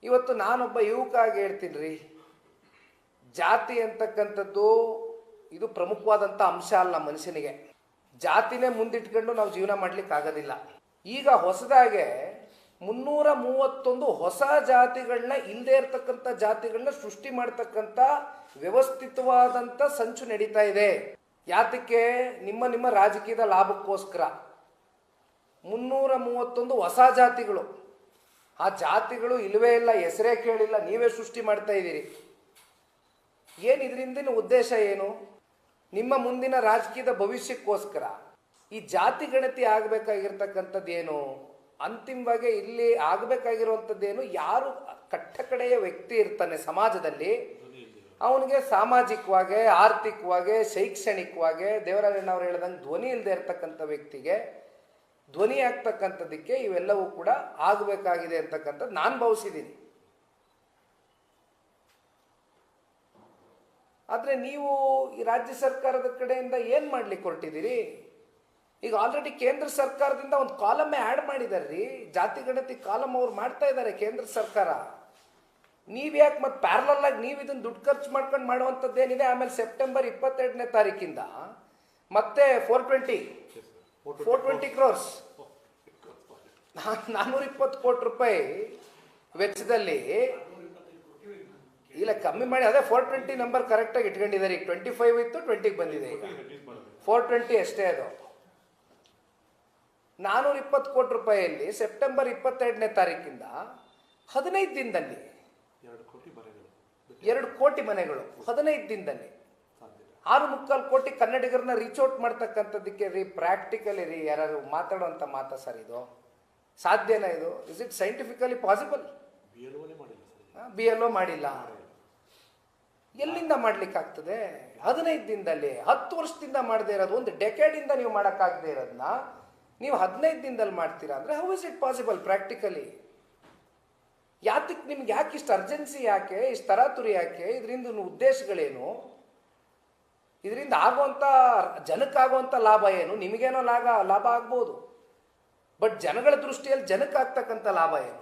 ಇವತ್ತು ನಾನೊಬ್ಬ ಯುವಕ ಆಗಿ ಹೇಳ್ತೀನಿ ರೀ, ಜಾತಿ ಅಂತಕ್ಕಂಥದ್ದು ಇದು ಪ್ರಮುಖವಾದಂಥ ಅಂಶ ಅಲ್ಲ ಮನುಷ್ಯನಿಗೆ. ಜಾತಿನೇ ಮುಂದಿಟ್ಕೊಂಡು ನಾವು ಜೀವನ ಮಾಡ್ಲಿಕ್ಕೆ ಆಗೋದಿಲ್ಲ. ಈಗ ಹೊಸದಾಗೆ 331 ಹೊಸ ಜಾತಿಗಳನ್ನ, ಇಲ್ಲದೆ ಇರತಕ್ಕಂಥ ಜಾತಿಗಳನ್ನ ಸೃಷ್ಟಿ ಮಾಡ್ತಕ್ಕಂಥ ವ್ಯವಸ್ಥಿತವಾದಂಥ ಸಂಚು ನಡೀತಾ ಇದೆ. ಯಾತಕ್ಕೆ? ನಿಮ್ಮ ರಾಜಕೀಯದ ಲಾಭಕ್ಕೋಸ್ಕರ 331 ಹೊಸ ಜಾತಿಗಳು. ಆ ಜಾತಿಗಳು ಇಲ್ಲವೇ ಇಲ್ಲ, ಹೆಸರೇ ಕೇಳಿಲ್ಲ, ನೀವೇ ಸೃಷ್ಟಿ ಮಾಡ್ತಾ ಇದ್ದೀರಿ. ಏನು ಇದರಿಂದಿನ ಉದ್ದೇಶ ಏನು? ನಿಮ್ಮ ಮುಂದಿನ ರಾಜಕೀಯದ ಭವಿಷ್ಯಕ್ಕೋಸ್ಕರ ಈ ಜಾತಿ ಗಣತಿ ಆಗಬೇಕಾಗಿರ್ತಕ್ಕಂಥದ್ದೇನು? ಅಂತಿಮವಾಗಿ ಇಲ್ಲಿ ಆಗಬೇಕಾಗಿರುವಂಥದ್ದೇನು? ಯಾರು ಕಟ್ಟಕಡೆಯ ವ್ಯಕ್ತಿ ಇರ್ತಾನೆ ಸಮಾಜದಲ್ಲಿ, ಅವನಿಗೆ ಸಾಮಾಜಿಕವಾಗಿ, ಆರ್ಥಿಕವಾಗಿ, ಶೈಕ್ಷಣಿಕವಾಗಿ, ದೇವರಾಜಣ್ಣವ್ರು ಹೇಳ್ದಂಗೆ ಧ್ವನಿ ಇಲ್ಲದೆ ಇರ್ತಕ್ಕಂಥ ವ್ಯಕ್ತಿಗೆ ಧ್ವನಿ ಆಗ್ತಕ್ಕಂಥದ್ದಕ್ಕೆ ಇವೆಲ್ಲವೂ ಕೂಡ ಆಗಬೇಕಾಗಿದೆ ಅಂತಕ್ಕಂಥದ್ದು ನಾನು ಭಾವಿಸಿದ್ದೀನಿ. ಆದರೆ ನೀವು ಈ ರಾಜ್ಯ ಸರ್ಕಾರದ ಕಡೆಯಿಂದ ಏನು ಮಾಡ್ಲಿಕ್ಕೆ ಹೊರಟಿದ್ದೀರಿ? ಈಗ ಆಲ್ರೆಡಿ ಕೇಂದ್ರ ಸರ್ಕಾರದಿಂದ ಒಂದು ಕಾಲಮ್ಮೇ ಆ್ಯಡ್ ಮಾಡಿದ್ದಾರೆ ರೀ, ಜಾತಿ ಗಣತಿ ಕಾಲಮ್ ಅವ್ರು ಮಾಡ್ತಾ ಇದ್ದಾರೆ ಕೇಂದ್ರ ಸರ್ಕಾರ. ನೀವ್ಯಾಕೆ ಮತ್ತೆ ಪ್ಯಾರಲಲ್ ಆಗಿ ನೀವು ಇದನ್ನು ದುಡ್ಡು ಖರ್ಚು ಮಾಡ್ಕೊಂಡು ಮಾಡುವಂಥದ್ದೇನಿದೆ? ಆಮೇಲೆ ಸೆಪ್ಟೆಂಬರ್ 22ನೇ ತಾರೀಕಿಂದ ಮತ್ತೆ 420 ಕ್ರೋರ್ಸ್ 420 ಕೋಟಿ ರೂಪಾಯಿ ವೆಚ್ಚದಲ್ಲಿ, ಇಲ್ಲ ಕಮ್ಮಿ ಮಾಡಿ, ಅದೇ 420 ನಂಬರ್ ಕರೆಕ್ಟಾಗಿ ಇಟ್ಕೊಂಡಿದ್ದಾರೆ. ಈಗ 25 ಇತ್ತು, 20ಗೆ ಬಂದಿದೆ. ಈಗ 420 ಅಷ್ಟೇ. ಅದು 420 ಕೋಟಿ ರೂಪಾಯಿಯಲ್ಲಿ ಸೆಪ್ಟೆಂಬರ್ 22ನೇ ತಾರೀಕಿಂದ 15 ದಿನದಲ್ಲಿ 2 ಕೋಟಿ ಮನೆಗಳು 15 ದಿನದಲ್ಲಿ 6.25 ಕೋಟಿ ಕನ್ನಡಿಗರನ್ನ ರೀಚ್ ಔಟ್ ಮಾಡ್ತಕ್ಕಂಥದ್ದಕ್ಕೆ ರೀ, ಪ್ರಾಕ್ಟಿಕಲಿ ರೀ, ಯಾರು ಮಾತಾಡುವಂಥ ಮಾತಾ ಸರ್ ಇದು? ಸಾಧ್ಯನಾ ಇದು? Is it scientifically possible? BLO ಮಾಡಿಲ್ಲ. ಎಲ್ಲಿಂದ ಮಾಡ್ಲಿಕ್ಕಾಗ್ತದೆ? 15 ದಿನದಲ್ಲಿ, 10 ವರ್ಷದಿಂದ ಮಾಡದೇ ಇರೋದು, ಒಂದು ಡೆಕೆಡಿಂದ ನೀವು ಮಾಡೋಕ್ಕಾಗದೇ ಇರೋದನ್ನ ನೀವು 15 ದಿನದಲ್ಲಿ ಮಾಡ್ತೀರಾ ಅಂದರೆ how is it possible practically? ಯಾತಕ್ಕೆ ನಿಮ್ಗೆ ಯಾಕೆ ಇಷ್ಟು ಅರ್ಜೆನ್ಸಿ? ಯಾಕೆ ಇಷ್ಟು ತರಾತುರಿ? ಯಾಕೆ? ಇದರಿಂದ ಉದ್ದೇಶಗಳೇನು? ಇದರಿಂದ ಆಗುವಂಥ ಜನಕ್ಕಾಗುವಂಥ ಲಾಭ ಏನು? ನಿಮಗೇನೋ ಲಾಭ ಆಗ್ಬೋದು, ಬಟ್ ಜನಗಳ ದೃಷ್ಟಿಯಲ್ಲಿ ಜನಕ್ಕಾಗ್ತಕ್ಕಂಥ ಲಾಭ ಏನು?